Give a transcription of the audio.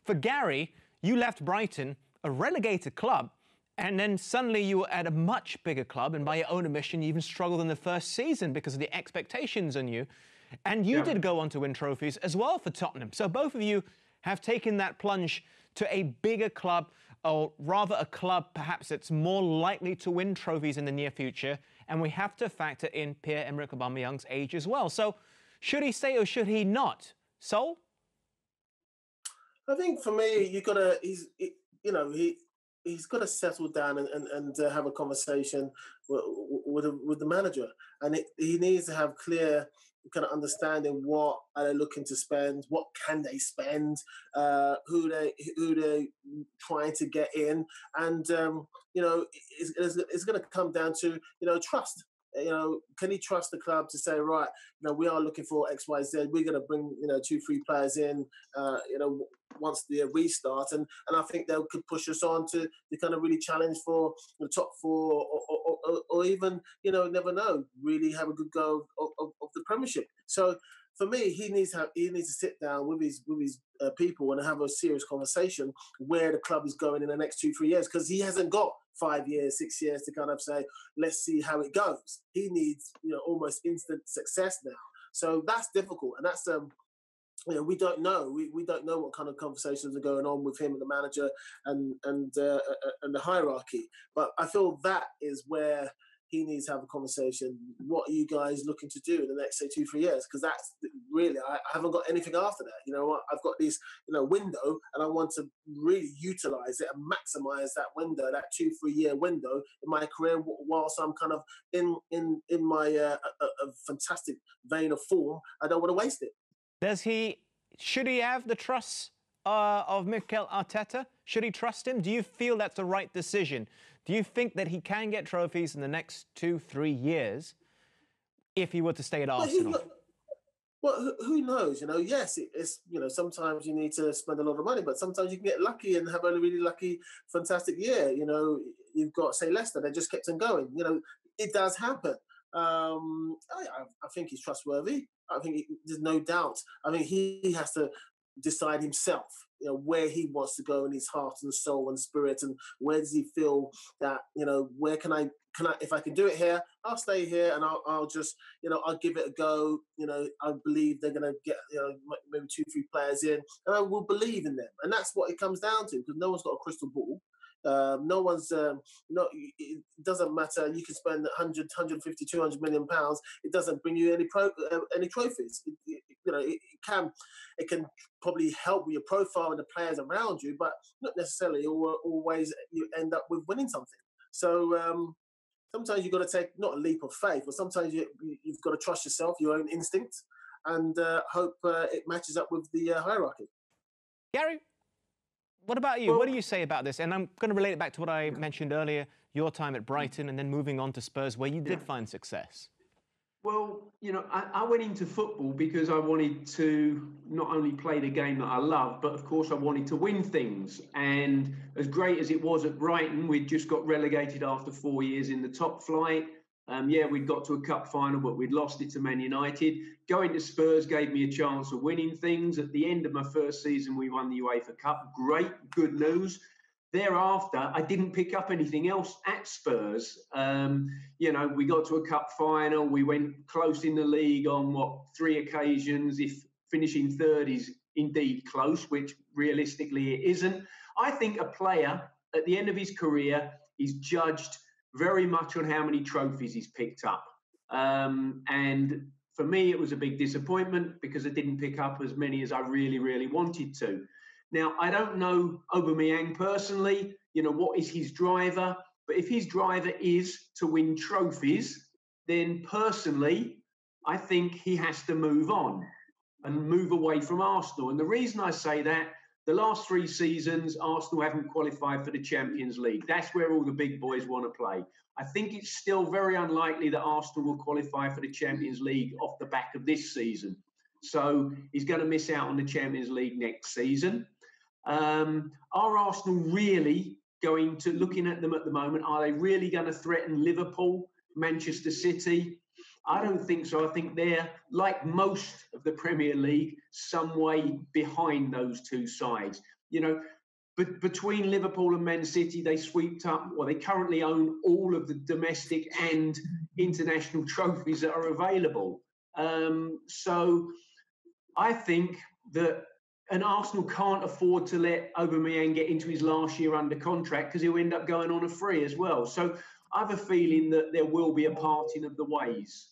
for Gary, you left Brighton, a relegated club, and then suddenly you were at a much bigger club, and by your own admission, you even struggled in the first season because of the expectations on you. And you did go on to win trophies as well for Tottenham. So both of you have taken that plunge to a bigger club, or rather a club perhaps that's more likely to win trophies in the near future. And we have to factor in Pierre Emerick Aubameyang's age as well. So should he stay or should he not? Sol? I think for me, he's got to settle down and have a conversation with the manager, and he needs to have clear kind of understanding what are they looking to spend, what can they spend, who they trying to get in, and it's going to come down to trust. Can he trust the club to say, right, we are looking for X, Y, Z. We're going to bring 2-3 players in, once the restart, and I think they could push us on to kind of really challenge for the top 4, or even never know, really have a good go of the Premiership. So for me, he needs to sit down with his people and have a serious conversation where the club is going in the next 2-3 years, because he hasn't got 5 years, 6 years to kind of say, let's see how it goes. He needs almost instant success now. So that's difficult, and that's we don't know. We don't know what kind of conversations are going on with him and the manager and the hierarchy. But I feel that is where he needs to have a conversation. What are you guys looking to do in the next, say, 2-3 years? Because that's really, I haven't got anything after that. I've got this, window, and I want to really utilize it and maximize that window, that 2-3 year window in my career, whilst I'm kind of in my a fantastic vein of form. I don't want to waste it. Should he have the trust of Mikel Arteta? Should he trust him? Do you feel that's the right decision? Do you think that he can get trophies in the next 2-3 years if he were to stay at Arsenal? Well, who knows? Yes, it's sometimes you need to spend a lot of money, but sometimes you can get lucky and have a really lucky, fantastic year. You've got, say, Leicester; they just kept on going. It does happen. I think he's trustworthy. I think there's no doubt. I mean, he has to decide himself, where he wants to go in his heart and soul and spirit, and where does he feel that, where can I, if I can do it here, I'll stay here, and I'll just, I'll give it a go. I believe they're going to get, maybe 2-3 players in, and I will believe in them. And that's what it comes down to, because no one's got a crystal ball. No one's, it doesn't matter. You can spend 100, 150, 200 million pounds. It doesn't bring you any trophies. It can probably help with your profile and the players around you, but not necessarily always you end up with winning something. So sometimes you've got to take not a leap of faith, but sometimes you've got to trust yourself, your own instincts, and hope it matches up with the hierarchy. Gary, what about you? What do you say about this? And I'm going to relate it back to what I mentioned earlier, your time at Brighton and then moving on to Spurs, where you did find success. Well, I went into football because I wanted to not only play the game that I love, but of course I wanted to win things. And as great as it was at Brighton, we'd just got relegated after 4 years in the top flight. We'd got to a cup final, but we'd lost it to Man United. Going to Spurs gave me a chance of winning things. At the end of my first season, we won the UEFA Cup. Great, good news. Thereafter, I didn't pick up anything else at Spurs. We got to a cup final. We went close in the league on, 3 occasions. If finishing third is indeed close, which realistically it isn't. I think a player at the end of his career is judged very much on how many trophies he's picked up. And for me, it was a big disappointment because I didn't pick up as many as I really, really wanted to. Now, I don't know Aubameyang personally, what is his driver? But if his driver is to win trophies, then personally, I think he has to move on and move away from Arsenal. And the reason I say that, the last 3 seasons, Arsenal haven't qualified for the Champions League. That's where all the big boys want to play. I think it's still very unlikely that Arsenal will qualify for the Champions League off the back of this season. So he's going to miss out on the Champions League next season. Are Arsenal really going to, looking at them at the moment, are they really going to threaten Liverpool, Manchester City? I don't think so. I think they're, like most of the Premier League, some way behind those two sides. you know, but between Liverpool and Man City, they swept up, well, they currently own all of the domestic and international trophies that are available. So I think that, and Arsenal can't afford to let Aubameyang get into his last year under contract because he'll end up going on a free as well. So I have a feeling that there will be a parting of the ways.